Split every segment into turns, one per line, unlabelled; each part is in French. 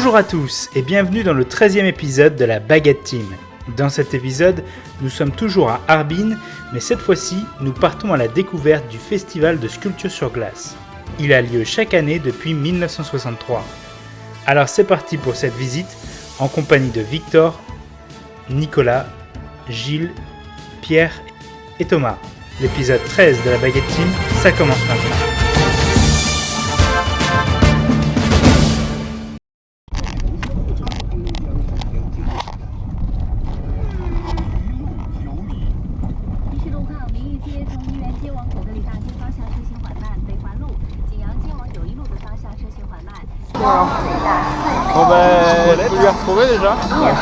Bonjour à tous et bienvenue dans le 13e épisode de la Baguette Team. Dans cet épisode, nous sommes toujours à Harbin, mais cette fois-ci, nous partons à la découverte du festival de sculpture sur glace. Il a lieu chaque année depuis 1963. Alors c'est parti pour cette visite en compagnie de Victor, Nicolas, Gilles, Pierre et Thomas. L'épisode 13 de la Baguette Team, ça commence maintenant.
Bon ben, tu peux les retrouver déjà. Ouais.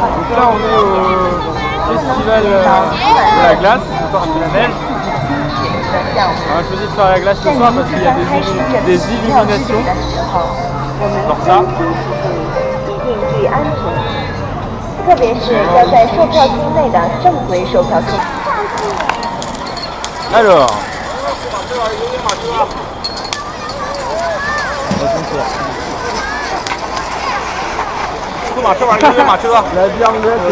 Donc là on est au festival de la glace, encore un peu la neige. On a choisi de faire la glace ce soir parce qu'il y a des illuminations. Genre ça. Alors. La bière anglaise,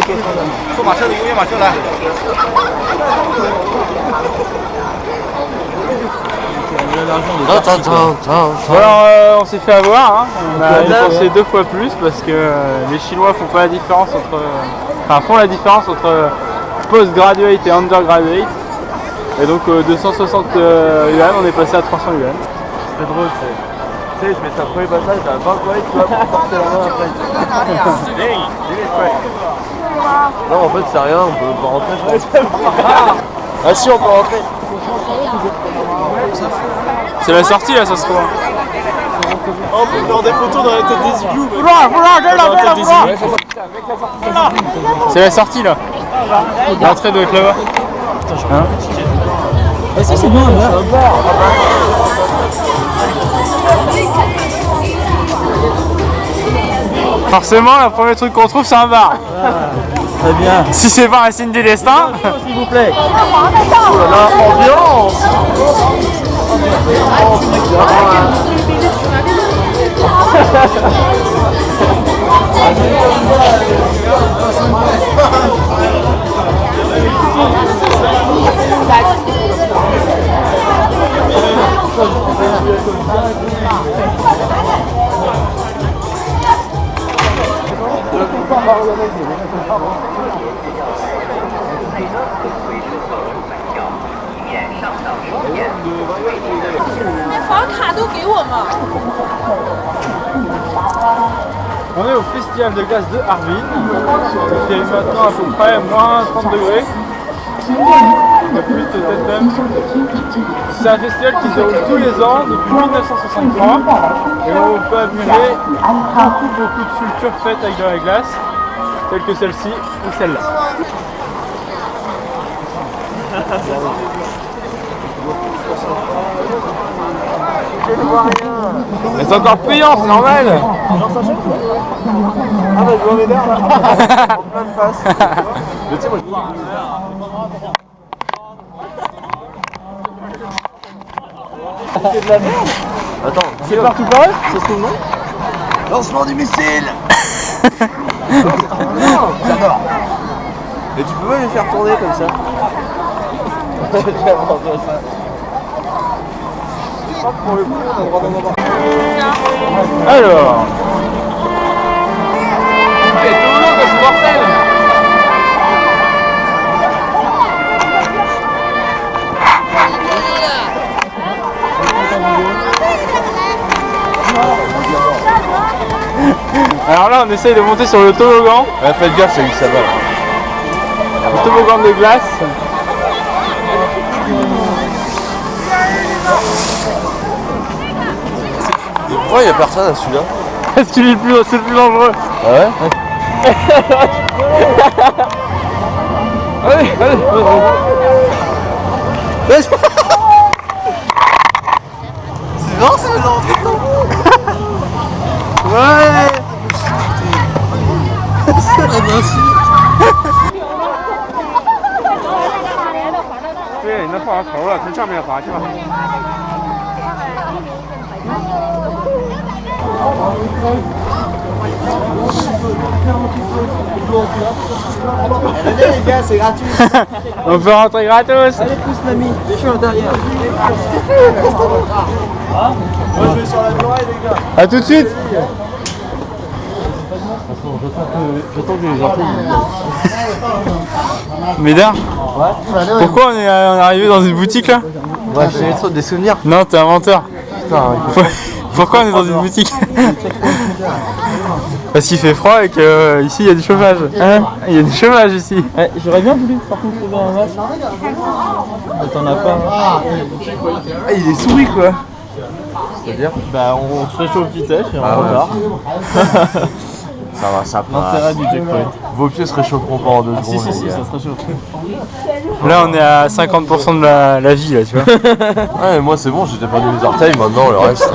Alors on s'est fait avoir, hein. On a dépensé 2 fois plus parce que les Chinois font pas la différence entre, font la différence entre post-graduate et undergraduate. Et donc 260 yuan, on est passé à 300 yuan.
C'est drôle, tu sais, je mets ta premier passage, t'as pas quoi, tu vas porter la main après. Non, en fait, c'est rien, on peut pas rentrer. Ah si, on peut rentrer.
C'est la sortie là, ça se trouve.
On peut faire des photos dans la tête des igloos.
C'est la sortie là. L'entrée doit être là-bas. Hein?
Et ça, c'est bien,
Forcément, le premier truc qu'on trouve, c'est un bar.
très bien.
Si c'est pas un signe du destin.
S'il vous plaît. Oh là là, ambiance.
On est au festival de glace de Harbin. Il fait maintenant à peu près moins 30 degrés. Il y a plus de tête même. C'est un festival qui se déroule tous les ans depuis 1963 et on peut admirer beaucoup de sculptures faites avec de la glace, telles que celle-ci ou celle-là. Mais c'est encore payant, c'est normal.
Ah bah je vois mes nerfs là. En pleine face. Mais tu sais moi c'est de la merde. Attends,
C'est partout pareil.
ça se trouve non? Lancement du missile. J'adore. Mais tu peux pas les faire tourner comme ça. Je crois que pour le coup on a le droit d'en avoir.
Alors. C'est tout long de ce bordel. Alors là on essaye de monter sur le toboggan.
Ouais, faites gaffe, c'est lui ça va.
Le toboggan de glace.
Et pourquoi il y a personne à celui-là?
Est-ce qu'il est c'est le plus dangereux?
Ah ouais?
Allez, allez.
C'est genre ça va rentrer dedans.
Ouais.
Ah bah si.
对，那放头了，从上面滑去吧。
Venez les gars, c'est gratuit.
On peut rentrer gratos.
Allez plus Nami, les choses derrière. Moi je vais sur la muraille les gars.
A tout de suite.
J'attends que les enfants.
Médard, pourquoi on est arrivé dans une boutique là?
Ouais, j'ai des souvenirs.
Non, t'es un menteur.
Putain,
Pourquoi on est dans une boutique? Parce qu'il fait froid et que ici il y a du chauffage. Hein? Il y a du chauffage ici.
ouais, j'aurais bien voulu par contre trouver un masque. Mais t'en as pas. Ah, il est souris quoi. C'est-à-dire? Bah on se réchauffe vitesse et on repart. Ça va, ça passe. L'intérêt du checkpoint. Vos pieds se réchaufferont pas en 2 secondes. Si, ça se réchauffe.
Là on est à 50% de la vie là, tu vois.
Ouais, mais moi c'est bon, j'ai perdu mes orteils, maintenant le reste.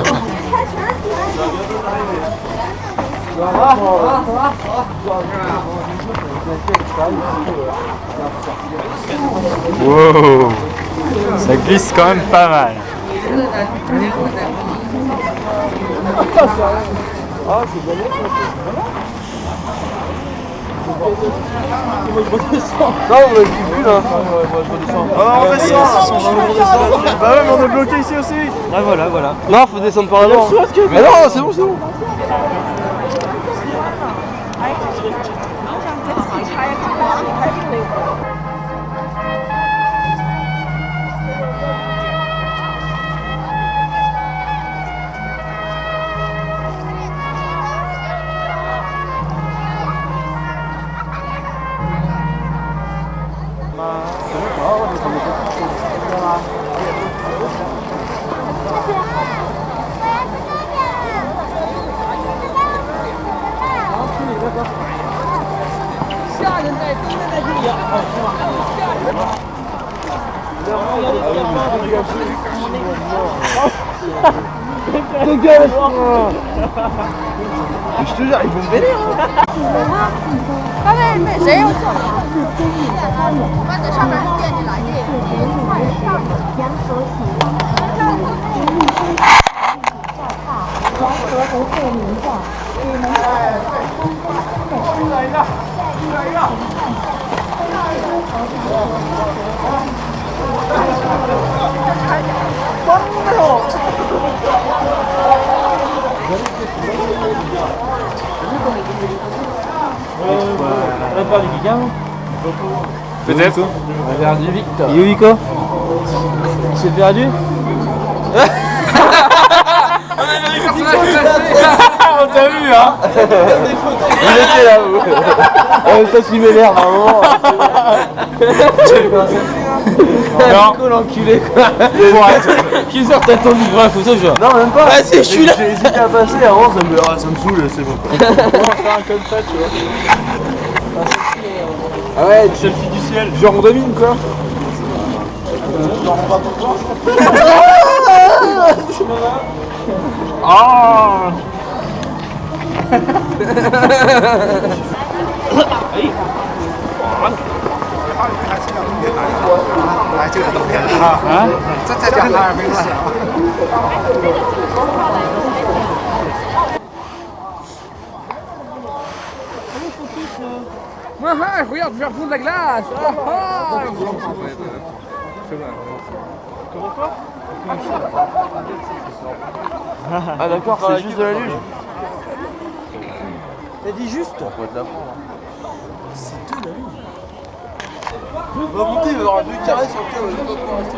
Wow, ça glisse quand même pas mal.
Non, on est plus là. Ah, on redescend. Bah ouais, mais on est bloqué ici aussi. Ah, voilà. Non, faut descendre par là. Mais non, c'est bon. Je te jure, ils vont me vénérer.
他们谁有错？把这上面垫起来的。
On a perdu quelqu'un?
Peut-être.
On a perdu Victor.
Il est où Nico?
Il s'est perdu?
On t'a vu hein?
Il était là-haut. Ça qui m'énerve à un moment.
Non.
L'enculé quoi. Qui sort ta tombe du bras comme ça je vois. Non même pas. Vas-y je suis là. J'ai hésité à passer avant ça me saoule c'est bon. On va faire un comme ça tu vois. Ah ouais selfie du ciel. Genre on domine quoi.
Ah.
Regarde, je vais refondre la glace.
Ah d'accord c'est juste de la luge. T'as dit juste? On pourrait te la prendre. C'est de la luge. On va monter, il va y avoir 2 carrés sur lequel on va pas pouvoir rester.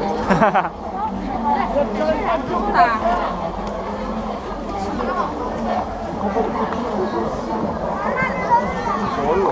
C'est relou.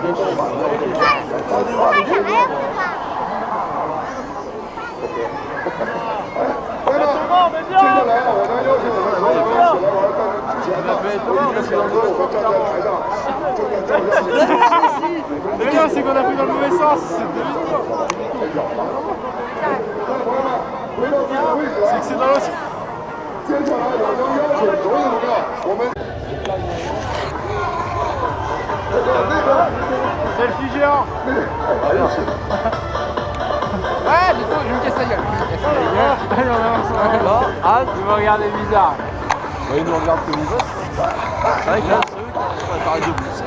Mais non, c'est qu'on a pris dans le mauvais sens, c'est demi-tour. C'est que c'est dans l'autre. Selfie géant.
Ouais, du coup, je me casse la gueule.
Allez, on avance. Ah, tu me regarder bizarre.
Bah, il nous regarde comme il veut. C'est vrai que là, c'est eux qui ont parlé de pousser.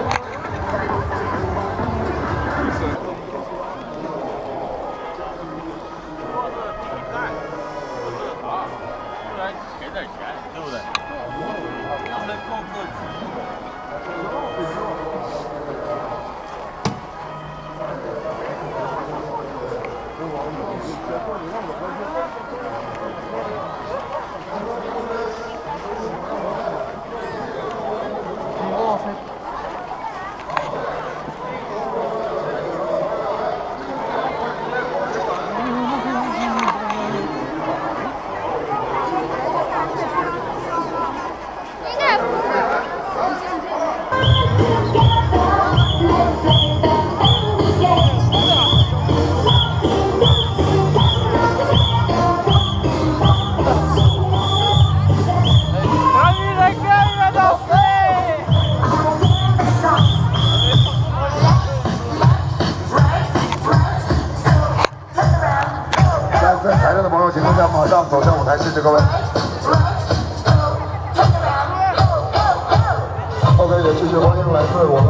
OK， 也谢谢欢迎来自我们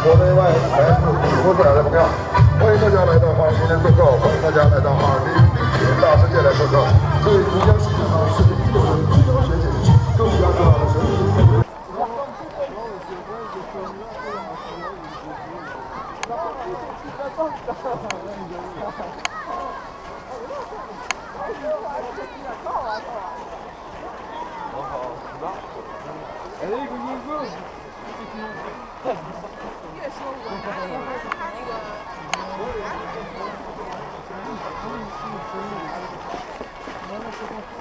国内外来自几湖市来的朋友，欢迎大家来到哈尔滨来做客，欢迎大家来到哈尔滨大世界来做客。所以即将欣赏到是1流的技能学姐，更加重要的是。
Allez, go, go, go.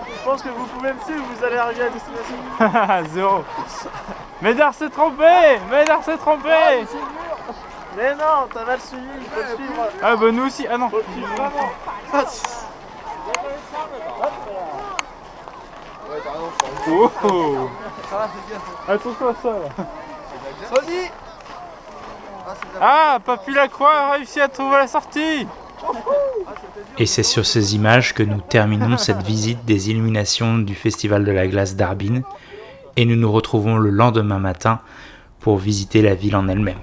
Je pense que vous pouvez me suivre, vous allez arriver à destination.
Zéro. Médard s'est trompé. Médard s'est trompé.
Mais non, t'as mal suivi, il faut le suivre.
Ah bah nous aussi. Ah non.
Faut le suivre vraiment.
Oh. Attention à ça là.
Sony.
Ah, Papy Lacroix a réussi à trouver la sortie.
Et c'est sur ces images que nous terminons cette visite des illuminations du Festival de la glace d'Harbin et nous nous retrouvons le lendemain matin pour visiter la ville en elle-même.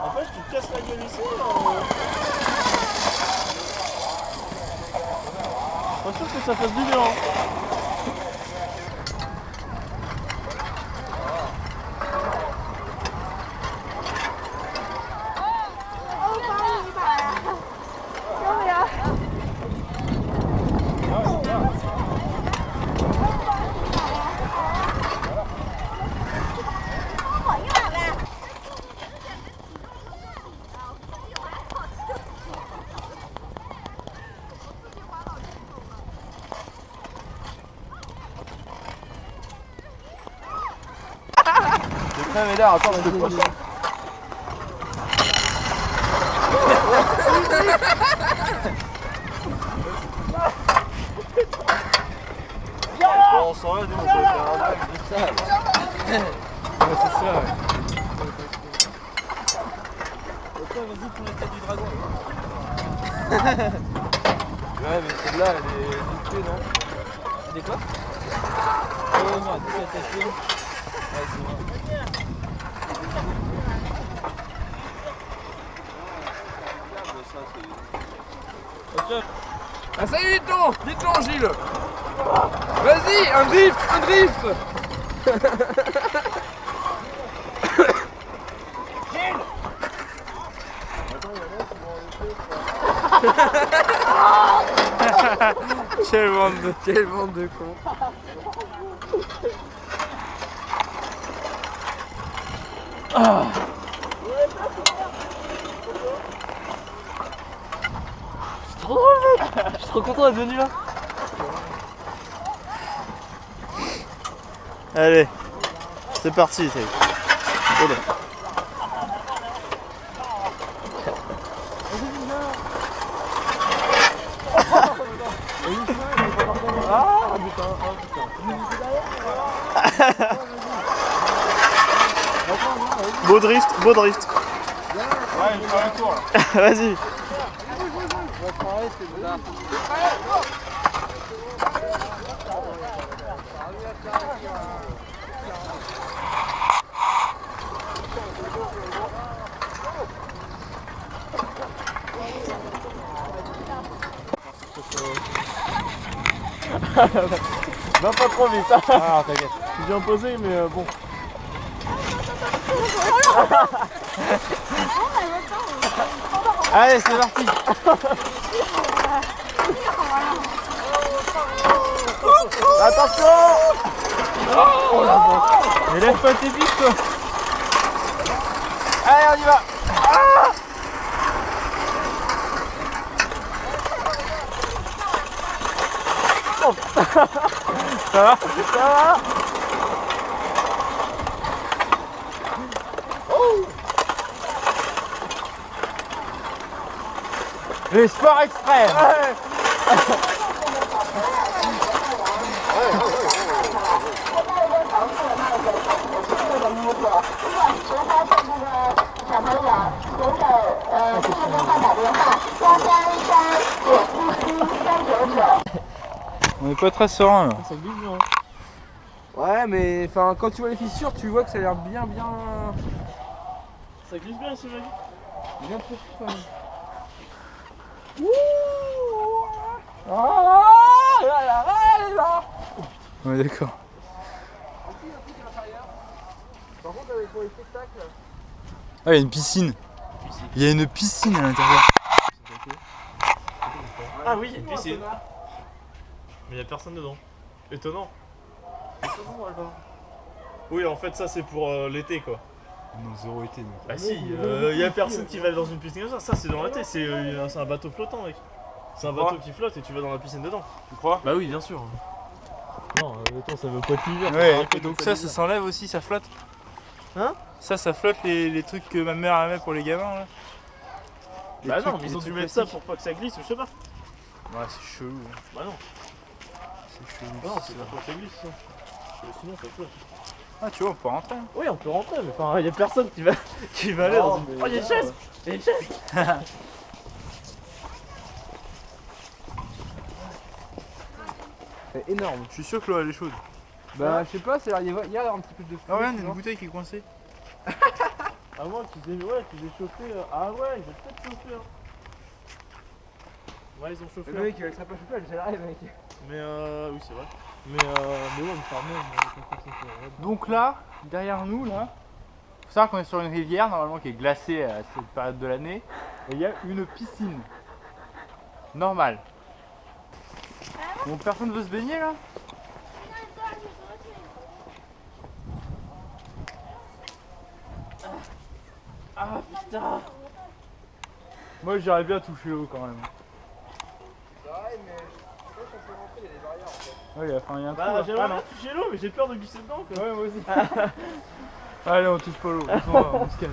En fait, tu te casses la gueule ici. Pas sûr que ça fasse du bien. Mais là, attends, je te pose. On s'en va, nous, on peut faire un match de ça.
Ouais, c'est ça.
Pourquoi vas-y pour la tête du dragon. Ouais, mais celle-là, elle est niquée, non? Elle est quoi? Oh non, elle est attachée. Ouais, c'est vrai.
Ah ça y est, dites-le Gilles. Vas-y, un drift.
Quelle bande de cons.
Je suis trop content d'être venu là. Allez, c'est parti. Allez. Beau drift.
Ouais, je vais faire un tour là.
Vas-y.
Va pas trop vite.
Ah, t'inquiète. Je suis bien posé, mais bon. Allez, c'est parti. Attention. Oh la vache. Mais lève pas tes bites, toi. Allez, on y va. Ça va? Ça va? Les sports extrêmes. On est pas très serein là.
Ça glisse bien. Ouais, mais enfin, quand tu vois les fissures, tu vois que ça a l'air bien.
Ça glisse bien ici, mec.
Bien trop fun.
Ouais, d'accord.
Par contre, avec pour les spectacles.
Ah, il y a une piscine. Il y a une piscine à l'intérieur.
Ah oui, il y a une piscine. Mais il n'y a personne dedans. Étonnant. Oui, en fait, ça c'est pour l'été quoi.
Non, zéro été.
Bah si, il y a personne qui va aller dans une piscine comme ça. Ça c'est dans l'été, c'est un bateau flottant, mec. C'est un bateau qui flotte et tu vas dans la piscine dedans.
Tu crois?
Bah oui, bien sûr.
Non, attends, ça veut pas être l'hiver.
Ouais, et donc ça s'enlève aussi, ça flotte.
Hein?
Ça flotte les trucs que ma mère elle met pour les gamins là. Les
Bah
trucs-
non, mais
les
ils ont dû
trucs
mettre ça
plastiques.
pour pas que ça glisse, je sais pas.
Ouais, c'est chelou.
Bah non,
C'est chelou.
non, c'est pas pour que ça glisse ça. Sinon ça flotte.
Ah, tu vois, on peut rentrer. hein.
Oui, on peut rentrer, mais enfin, y a personne qui va aller dans une. Oh, y a une chaise! Y a une chaise!
C'est énorme.
Je suis sûr que l'eau elle est chaude.
Bah, je sais pas, il y a un petit peu de.
Ah ouais, il y a
tu
une
vois.
bouteille qui est coincée.
À moins qu'ils aient chauffé. Ah ouais, ils ont peut-être chauffé. Hein. Ouais, ils ont chauffé.
Le mec, il serait pas chauffé, j'ai l'arrêt, mec.
Mais oui, c'est vrai. Mais ouais, mais par même,
Donc là, derrière nous, là, faut savoir qu'on est sur une rivière normalement qui est glacée à cette période de l'année. Et il y a une piscine. Normale. Bon, personne veut se baigner là?
Ah putain!
Moi j'aurais bien touché l'eau quand même.
C'est vrai, mais je sais pas si on peut rentrer, il y a des barrières en fait.
Ouais, il y a un trou.
Bah,
là.
j'aimerais bien toucher l'eau, mais j'ai peur de glisser dedans quoi.
Ouais, moi aussi. Allez, on touche pas l'eau, on se casse.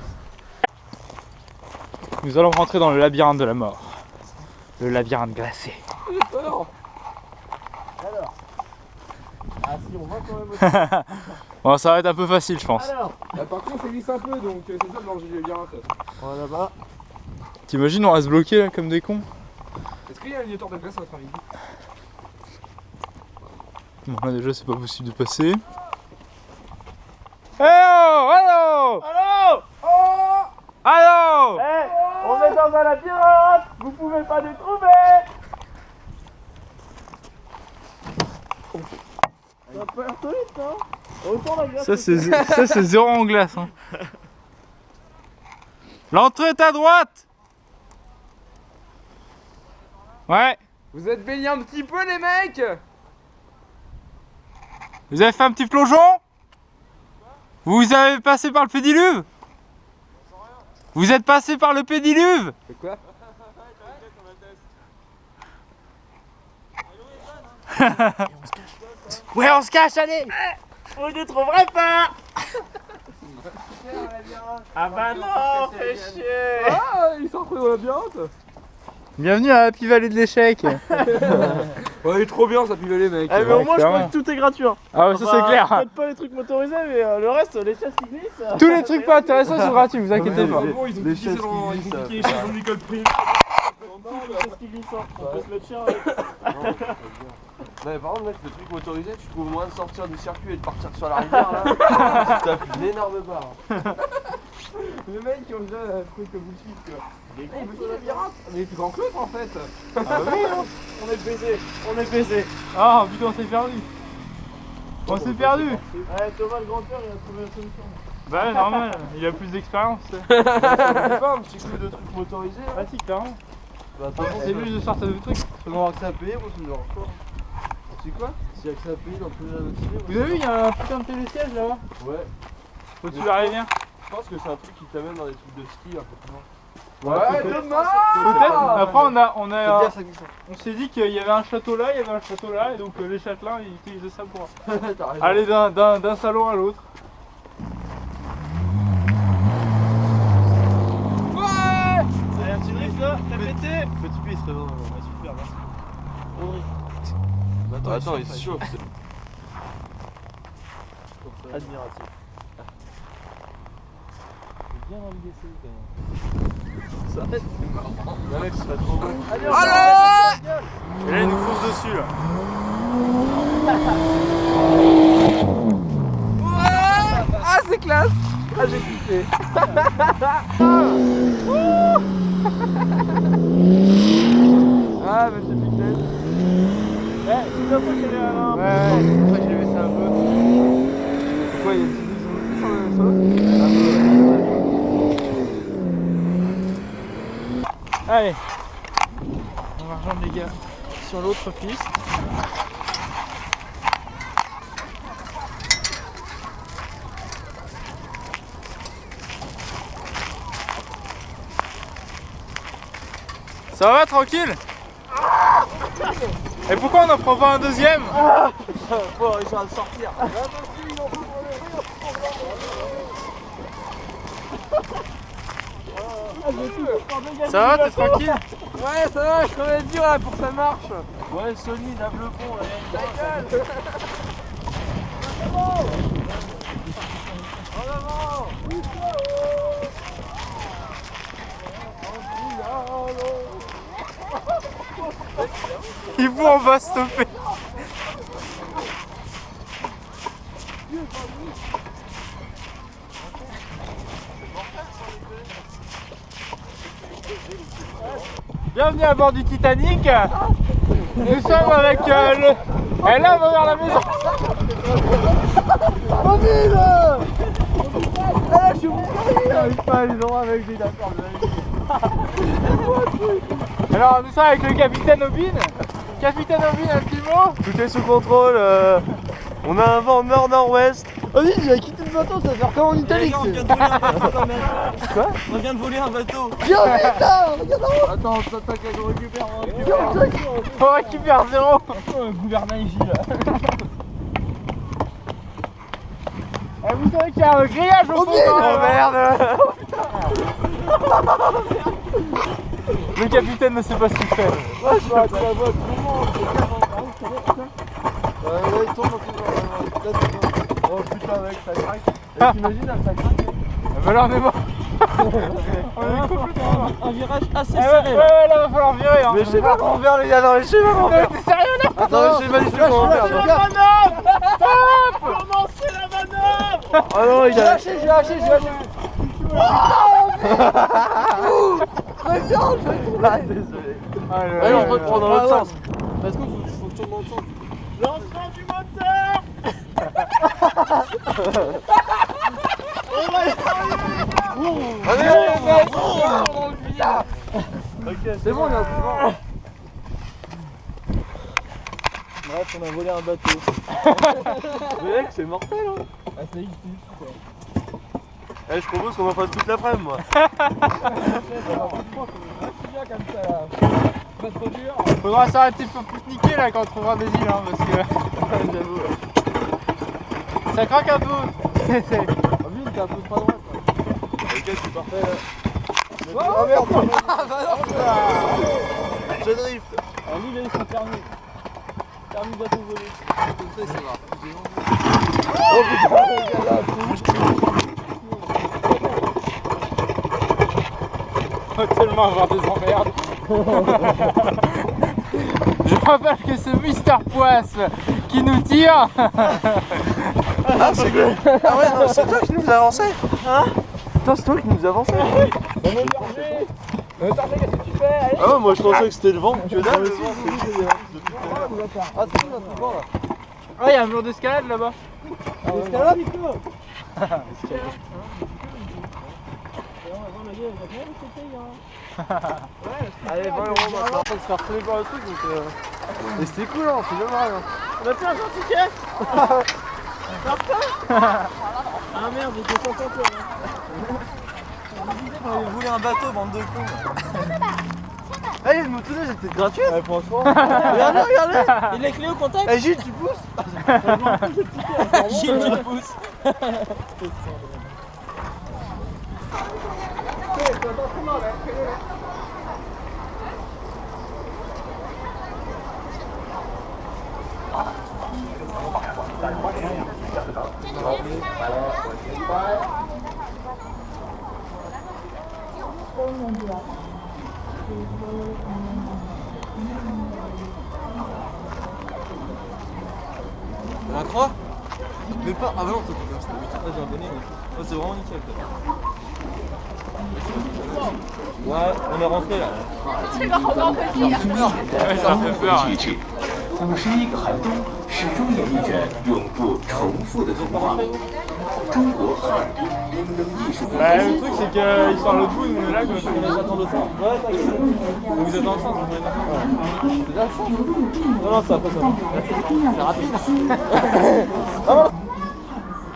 Nous allons rentrer dans le labyrinthe de la mort. Le labyrinthe glacé.
Alors. Ah si, on va quand même aussi.
Bon, ça va être un peu facile, je pense.
Alors. Bah, par contre, ça glisse un peu, donc c'est ça de manger le bien.
On va là-bas.
T'imagines, on va se bloquer là comme des cons?
Est-ce qu'il y a un lieutenant de glace à votre avis?
Bon, là déjà, c'est pas possible de passer. Hello! Hello!
Allô! Oh!
Hello!
On est dans un labyrinthe! Vous pouvez pas nous trouver!
Ça c'est zéro en glace. Hein. L'entrée est à droite. Ouais.
Vous êtes baignés un petit peu les mecs?
Vous avez fait un petit plongeon? Vous avez passé par le pédiluve? Vous êtes passé par le pédiluve?
C'est quoi?
Ouais, on se cache, allez! On ne trouverait pas! Ah bah non, fais chier!
Ah, il s'en retrouve dans la labyrinthe.
Bienvenue à Happy Valley de l'échec!
Ouais, il est trop bien ça pivet les mecs.
Eh mais au moins je crois que tout est gratuit. Hein.
Ah ouais, ça c'est clair!
Peut-être pas les trucs motorisés, mais le reste, les chaises qui glissent.
Tous les trucs pas intéressants sont gratuits, vous inquiétez pas.
Bon, ils ont piqué dans les chaises en école privée.
Les chaises qui glissent, hein. On peut se mettre cher avec.
Mais par contre, mec, le truc motorisé, tu trouves moyen de sortir du circuit et de partir sur la rivière là. Tu tapes une énorme barre.
Les mecs qui ont déjà un truc que vous suivez quoi. Mais le labyrinthe, mais plus grand que l'autre en fait.
Ah bah oui, hein.
On est baisé, on est baisé.
Ah putain, on s'est perdu! On s'est perdu!
Ouais, Thomas le grand-père, il a trouvé la solution.
Bah ouais, normal, il a plus d'expérience.
C'est pas un petit coup de truc motorisé là.
Ah si, clairement.
Bah attends,
C'est juste de sortir de trucs.
faut avoir accès à payer, moi c'est genre quoi. C'est quoi? Si accès à payer dans le projet motivé.
Vous avez vu, il y a un putain de télésiège là-bas.
Ouais.
Au-dessus de la rivière.
Je pense que c'est un truc qui t'amène dans des trucs de ski un peu.
Ouais, Thomas.
Peut-être. Après,
Bien, ça glisse.
on s'est dit qu'il y avait un château là, il y avait un château là, et donc les châtelains ils utilisaient ça pour
T'as raison.
aller d'un salon à l'autre.
Allez, un petit drift là, t'as pété.
Petit piste, non.
Ouais, super, merci. Bon drift.
Attends, il se chauffe.
Admiratif. J'ai bien envie d'essayer quand même. Ça va être marrant.
Le mec serait trop bon.
Allez,
Et là il nous fonce dessus là.
Ah c'est classe.
Ah, j'ai kiffé.
Ah mais c'est piqué.
C'est bien toi qui allais à l'un.
Ouais, c'est pour ça que j'ai laissé un peu.
Pourquoi il y a des sur le
Allez, on va rejoindre les gars sur l'autre piste. Ça va, tranquille? Et pourquoi on n'en prend pas un deuxième?
Bon, ils sont à sortir.
Ça va, t'es tranquille?
Ouais ça va, je connais dur là pour que ça marche.
Ouais, Sony, lave le pont là.
Il faut on va stopper. Bienvenue à bord du Titanic. Nous sommes avec le... Et là, on va vers la maison. Alors, nous sommes avec le capitaine Aubin. Capitaine Aubin, un petit mot?
Tout est sous contrôle. On a un vent nord-nord-ouest.
Vas-y, j'ai quitté le bateau, ça va faire comme en Italie.
on vient de voler un bateau quand même.
Quoi?
On vient de voler un bateau.
Viens vite là, regarde en haut.
Attends, t'attaque à nous récupérer.
On récupère zéro.
Gouvernail Gilles.
Et vous savez qu'il y a un grillage au fond.
Oh merde.
Le capitaine ne sait pas ce qu'il fait.
Ouais, je vois, tu la vois, tout le monde.
Là, il tombe dans Oh putain, mec, ça craque. T'imagines, là, ça craque.
Ah bah là, on est mort. On est complètement mort.
Un virage assez
Ouais,
serré.
ouais, là, va falloir virer. Hein.
Mais je sais pas comment faire, les gars. Non, mais je sais pas comment faire.
T'es sérieux là?
Attends, je sais pas du tout comment faire.
Comment c'est la manœuvre?
Oh non, il a lâché.
J'ai lâché.
Ah, désolé. Allez, on reprend dans l'autre sens. Parce qu'il faut que je tourne dans l'autre sens.
Lancement du moteur.
C'est bon, il y a un coup. Bref, on a volé un bateau. Mec, c'est mortel, hein. Ah, c'est X.
Eh, je propose qu'on en fasse toute l'après-midi, moi.
Faudra s'arrêter pour pique-niquer là quand on trouvera des îles, hein, parce que
J'avoue, ouais.
ça craque un peu.
Ah oui, t'es un peu trop à droite.
Ok, c'est parfait là.
Oh merde.
Je drift.
Alors lui, il a eu son permis. Permis bateau volé. Comme ça, ça va. Oh putain, regarde là.
Faut tellement avoir des emmerdes. Je rappelle que c'est Mister Poisse qui nous tire.
Ah, c'est cool. Ah ouais, non, c'est toi qui nous as avancé. Hein? Putain, c'est toi qui nous as avancé.
Qu'est-ce que tu fais?
Ah ouais, moi je pensais que c'était le vent. Que dalle, le vent.
Ah, c'est bon, c'est bon là.
Ah, il y a un mur d'escalade là-bas.
Escalade,
Allez, 20 € maintenant. On se faire refouler par le truc. Donc, Et c'était cool, hein, c'est dommage. Hein.
On a plus un ticket.
Ah merde, j'étais content toi. Vous voulez un bateau, bande de cons.
Eh, le motoneige était gratuite.
Ouais, franchement.
Regardez, regardez.
Et les clés au contact?
Eh, Gilles, tu pousses.
Gilles, tu pousses.
La croix? Mais pas. Ah bah non, toi t'es comme ça.
Ah, j'ai un bonnet, mais oh, c'est vraiment nickel. Ouais, on est rentré là.
这个好高科技呀！
Ouais, ça fait peur.
51个寒冬，始终演绎着永不重复的童话。中国哈尔滨冰灯艺术节
Bah, le truc c'est qu'ils sont à l'autre bout, nous on est là quoi.
On attend le sang. Ouais, t'inquiète.
Donc vous êtes en train de
C'est là le sang? Non, non, c'est après ça. C'est raté.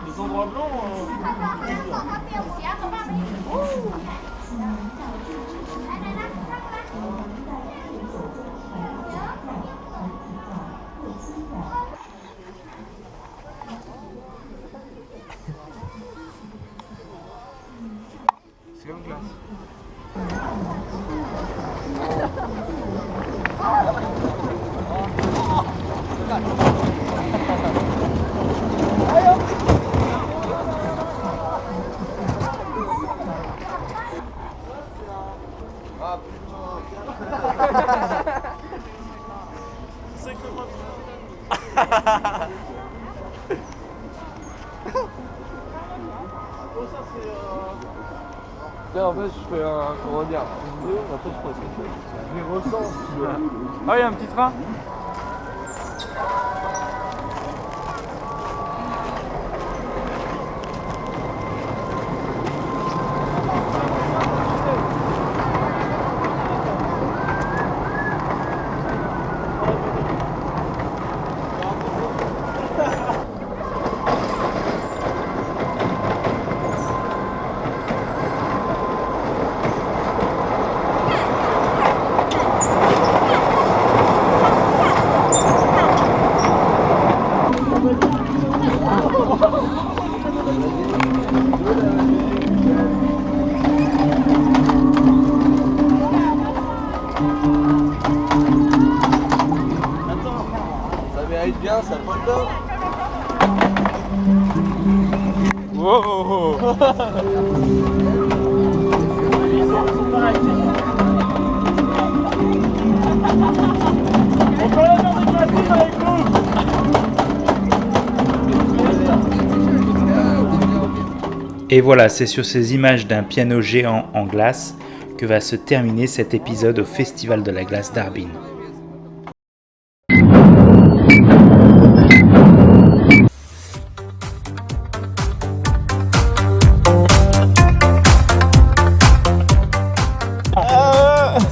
Les endroits blancs. C'est comme glace.
Là, en fait, je fais un. Comment dire? Une vidéo, après, je ferai ce que je fais. Je les ressens.
Ah, il y a un petit train.
Ça mérite bien, ça prend le top.
Wow.
Et voilà, c'est sur ces images d'un piano géant en glace que va se terminer cet épisode au Festival de la glace d'Harbin.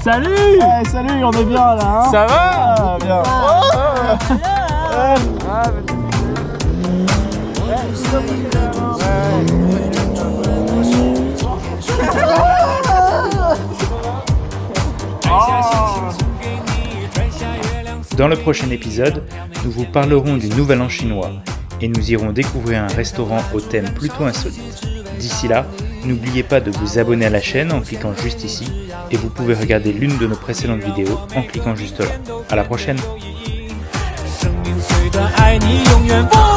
Salut.
Salut, on est bien là, hein?
Ça va?
Bien.
Dans le prochain épisode, nous vous parlerons du Nouvel An chinois et nous irons découvrir un restaurant au thème plutôt insolite. D'ici là, n'oubliez pas de vous abonner à la chaîne en cliquant juste ici et vous pouvez regarder l'une de nos précédentes vidéos en cliquant juste là. À la prochaine!
生命虽短，爱你永远不